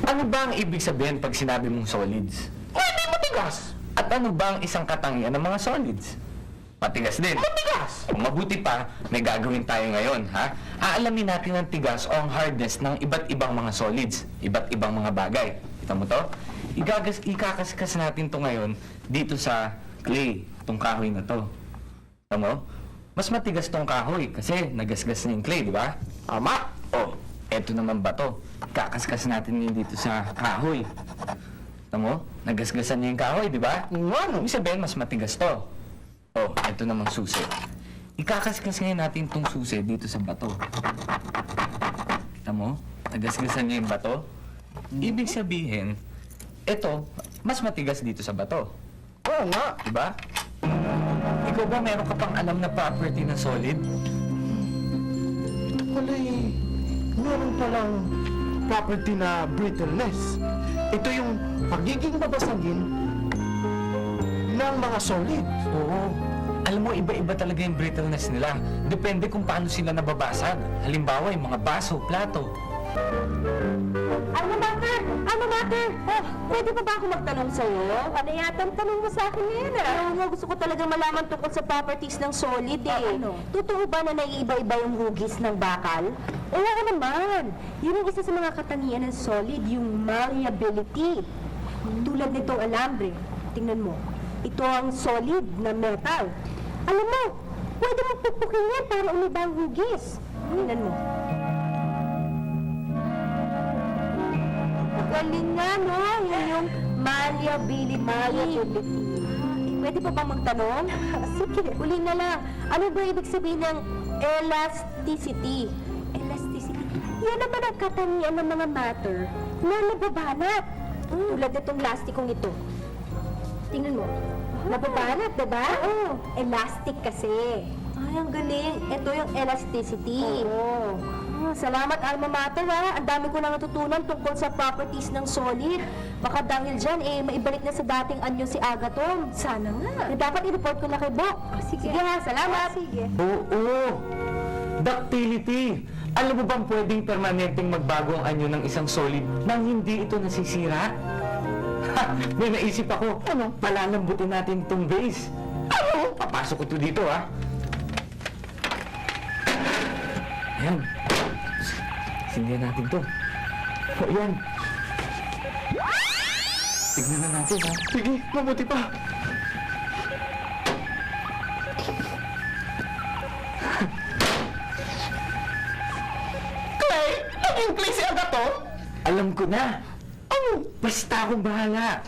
Ano ba ang ibig sabihin pag sinabi mong solids? Hindi matigas. At ano ba ang isang katangian ng mga solids? Matigas din. Matigas. Kung mabuti pa, may gagawin tayo ngayon, ha? Aalamin natin ang tigas o ang hardness ng iba't ibang mga solids, iba't ibang mga bagay. Kita mo to? Ikakaskas natin to ngayon dito sa clay, tong kahoy na to. Kita mo? Mas matigas tong kahoy kasi nagasgas na yung clay, di ba? Tama. Oh, eto naman ba to? Kakaskas natin yun dito sa kahoy. Kita mo? Nagasgasan niya yung kahoy, di ba? Ano? Ibig sabihin, mas matigas to. Oh, ito namang susi. Ikakaskas ngayon natin itong susi dito sa bato. Kita mo? Nagasgasan niya yung bato. Ibig sabihin, ito, mas matigas dito sa bato. Oo nga. Diba? Ikaw ba meron ka pang alam na property ng solid? Walay, meron palang property na brittleness. Ito yung pagiging babasagin ng mga solid. Oo. Alam mo, iba-iba talaga yung brittleness nila. Depende kung paano sila nababasag. Halimbawa, yung mga baso, plato. Ano, Mater? Ano, Mater? Oh, pwede pa ba ako magtanong sa'yo? Ano yata ang tanong mo sa akin ngayon, Ano mo, gusto ko talaga malaman tungkol sa properties ng solid, Ano? Totoo ba na naiiba-iba yung hugis ng bakal? Oo naman. Yun ang isa sa mga katangian ng solid, yung malleability. Tulad nitong alambre. Tingnan mo. Ito ang solid na metal. Alam mo, pwede mo pupukin yan para umiba ang hugis. Tingnan mo. Galing nga, no? Yun yung malleability. Pwede pa ba magtanong? Sige, uli na lang. Ano ba ibig sabihin ng elasticity? Elasticity? Yan naman ang katangian ng mga matter na nababanat. Tulad nitong lastikong ito. Tingnan mo. Nababanat, diba? Oo. Elastic kasi. Ay, ang galing. Ito yung elasticity. Oo. Salamat, Alma Mater, ha? Ang dami ko na natutunan tungkol sa properties ng solid. Baka dahil dyan, maibalik na sa dating anyo si Agaton. Sana nga. Dapat i-report ko na kay Bok. Sige ha, salamat. Sige. Oo! Ductility! Alam mo bang pwedeng permanenteng magbago ang anyo ng isang solid nang hindi ito nasisira? Ha! May naisip ako. Ano? Palalambutin natin itong base. Ano? Papasok ko ito dito, ha? Ayan. Sindihan natin to. O, yan. Tignan na natin, ha? Sige, mabuti pa. Clay! Naging Clay si Agaton? Alam ko na. Ano? Basta akong bahala.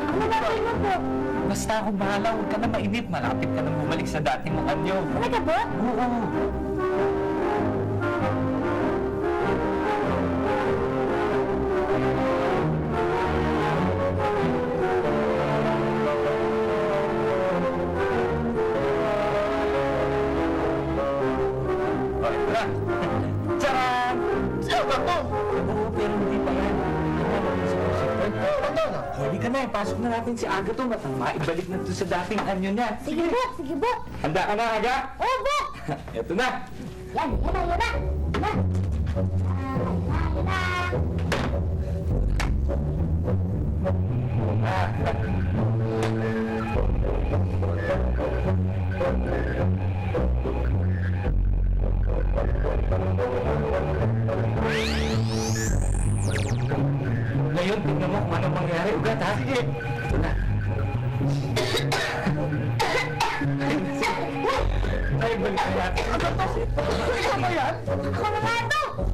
Ano ba kayo po? Basta akong bahala. Huwag ka na mainip. Malapit ka na bumalik sa dati mong anyo. Talaga ba? Oo. Oh, ito na. Tcharan! Si Agaton! Oo, pero hindi pa yan. Huli ka na, pasok na natin si Agaton at ang maibalik na ito sa dating anyo niya. Sige po, sige po. Handa ka na, Aga? Oo po. Ito na. Yan, yan na, yan na. Yan na. Yan na. Ngayon, tingnan mo kung anong mangyari. Ugat, ha? Sige. Ito na. Ay, balik na natin. Ikaw ba yan? Ako na nga ito.